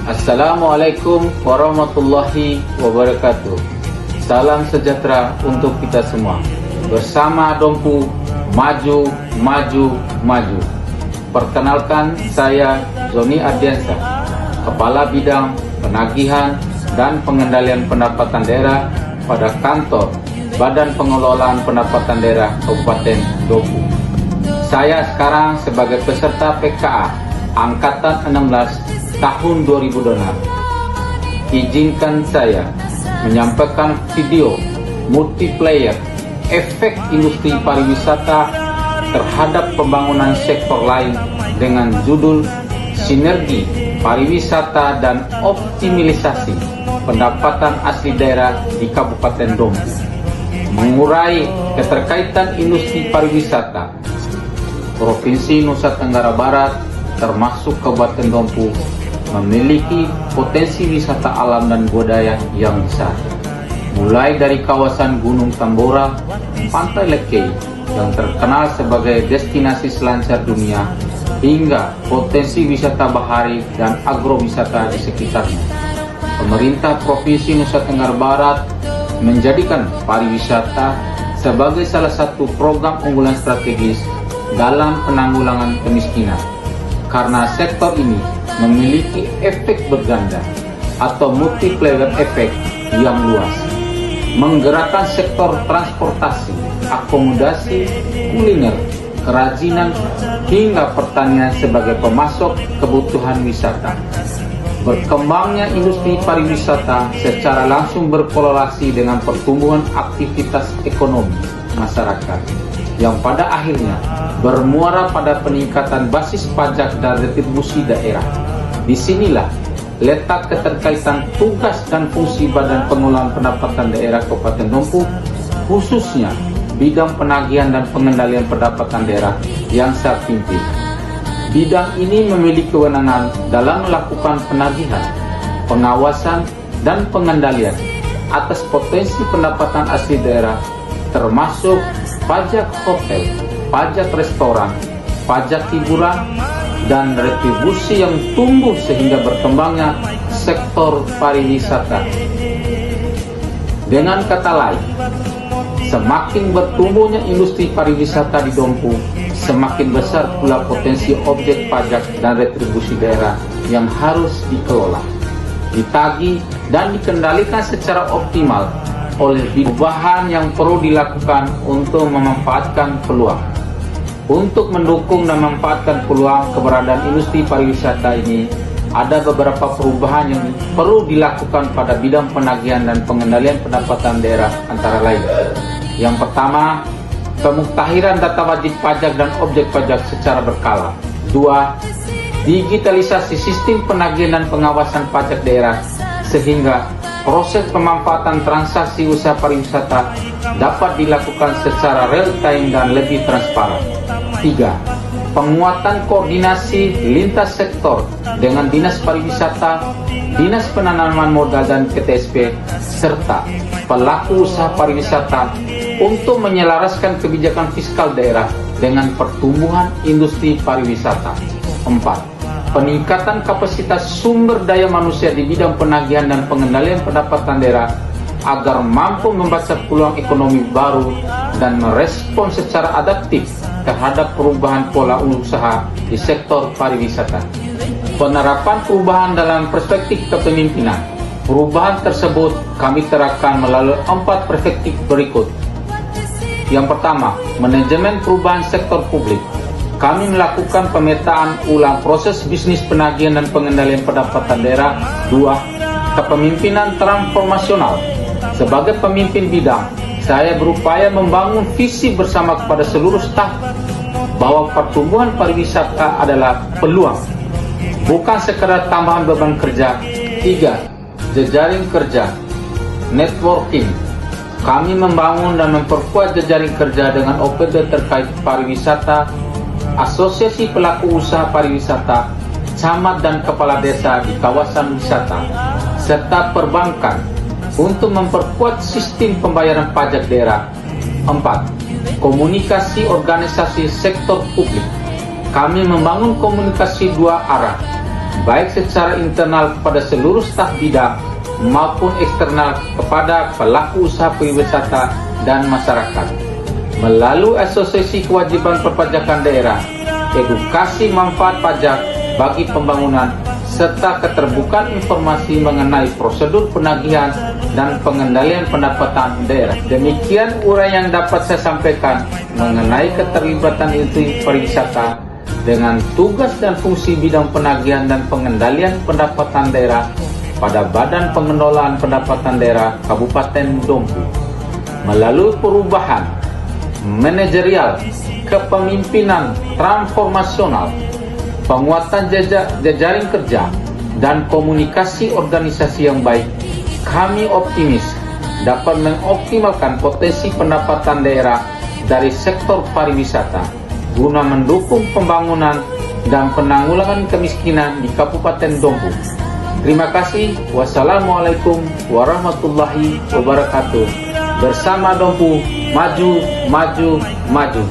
Assalamualaikum warahmatullahi wabarakatuh. Salam sejahtera untuk kita semua. Bersama Dompu, maju, maju, maju. Perkenalkan, saya Zoni Ardiansa, Kepala Bidang Penagihan dan Pengendalian Pendapatan Daerah pada Kantor Badan Pengelolaan Pendapatan Daerah Kabupaten Dompu. Saya sekarang sebagai peserta PKA Angkatan 16 tahun 2026. Izinkan saya menyampaikan video multiplayer efek industri pariwisata terhadap pembangunan sektor lain dengan judul Sinergi Pariwisata dan Optimalisasi Pendapatan Asli Daerah di Kabupaten Dompu. Mengurai keterkaitan industri pariwisata Provinsi Nusa Tenggara Barat termasuk Kabupaten Dompu memiliki potensi wisata alam dan budaya yang besar, mulai dari kawasan Gunung Tambora, Pantai Lekei yang terkenal sebagai destinasi selancar dunia, hingga potensi wisata bahari dan agrowisata di sekitarnya. Pemerintah Provinsi Nusa Tenggara Barat menjadikan pariwisata sebagai salah satu program unggulan strategis dalam penanggulangan kemiskinan, karena sektor ini memiliki efek berganda atau multiplier efek yang luas, menggerakkan sektor transportasi, akomodasi, kuliner, kerajinan, hingga pertanian sebagai pemasok kebutuhan wisata. Berkembangnya industri pariwisata secara langsung berkorelasi dengan pertumbuhan aktivitas ekonomi masyarakat, yang pada akhirnya bermuara pada peningkatan basis pajak dan retribusi daerah. Disinilah letak keterkaitan tugas dan fungsi Badan Pengelolaan Pendapatan Daerah Kabupaten Dompu, khususnya bidang penagihan dan pengendalian pendapatan daerah yang saya pimpin. Bidang ini memiliki kewenangan dalam melakukan penagihan, pengawasan, dan pengendalian atas potensi pendapatan asli daerah, termasuk pajak hotel, pajak restoran, pajak hiburan, dan retribusi yang tumbuh sehingga berkembangnya sektor pariwisata. Dengan kata lain, semakin bertumbuhnya industri pariwisata di Dompu, semakin besar pula potensi objek pajak dan retribusi daerah yang harus dikelola, ditagih, dan dikendalikan secara optimal oleh perubahan yang perlu dilakukan untuk memanfaatkan peluang. Untuk mendukung dan memanfaatkan peluang keberadaan industri pariwisata ini, ada beberapa perubahan yang perlu dilakukan pada bidang penagihan dan pengendalian pendapatan daerah, antara lain. Yang pertama, pemuktahiran data wajib pajak dan objek pajak secara berkala. 2. Digitalisasi sistem penagihan dan pengawasan pajak daerah sehingga proses pemanfaatan transaksi usaha pariwisata dapat dilakukan secara real time dan lebih transparan. 3. Penguatan koordinasi lintas sektor dengan Dinas Pariwisata, Dinas Penanaman Modal dan PTSP, serta pelaku usaha pariwisata untuk menyelaraskan kebijakan fiskal daerah dengan pertumbuhan industri pariwisata. 4. Peningkatan kapasitas sumber daya manusia di bidang penagihan dan pengendalian pendapatan daerah agar mampu membaca peluang ekonomi baru dan merespon secara adaptif terhadap perubahan pola usaha di sektor pariwisata. Penerapan perubahan dalam perspektif kepemimpinan. Perubahan tersebut kami terapkan melalui 4 perspektif berikut. Yang pertama, manajemen perubahan sektor publik. Kami melakukan pemetaan ulang proses bisnis penagihan dan pengendalian pendapatan daerah. 2. Kepemimpinan transformasional. Sebagai pemimpin bidang, saya berupaya membangun visi bersama kepada seluruh staf bahwa pertumbuhan pariwisata adalah peluang, bukan sekadar tambahan beban kerja. 3. Jejaring kerja, networking. Kami membangun dan memperkuat jejaring kerja dengan OPD terkait pariwisata, asosiasi pelaku usaha pariwisata, camat dan kepala desa di kawasan wisata, serta perbankan untuk memperkuat sistem pembayaran pajak daerah. 4. Komunikasi organisasi sektor publik. Kami membangun komunikasi dua arah baik secara internal kepada seluruh staf bidang maupun eksternal kepada pelaku usaha pariwisata dan masyarakat. Melalui Asosiasi Kewajiban Perpajakan Daerah, edukasi manfaat pajak bagi pembangunan, serta keterbukaan informasi mengenai prosedur penagihan dan pengendalian pendapatan daerah. Demikian uraian yang dapat saya sampaikan mengenai keterlibatan industri pariwisata dengan tugas dan fungsi bidang penagihan dan pengendalian pendapatan daerah pada Badan Pengelolaan Pendapatan Daerah Kabupaten Dompu. Melalui perubahan manajerial, kepemimpinan transformasional, penguatan jejaring kerja, dan komunikasi organisasi yang baik, kami optimis dapat mengoptimalkan potensi pendapatan daerah dari sektor pariwisata guna mendukung pembangunan dan penanggulangan kemiskinan di Kabupaten Dompu. Terima kasih. Wassalamualaikum warahmatullahi wabarakatuh. Bersama Dompu, maju, maju, maju.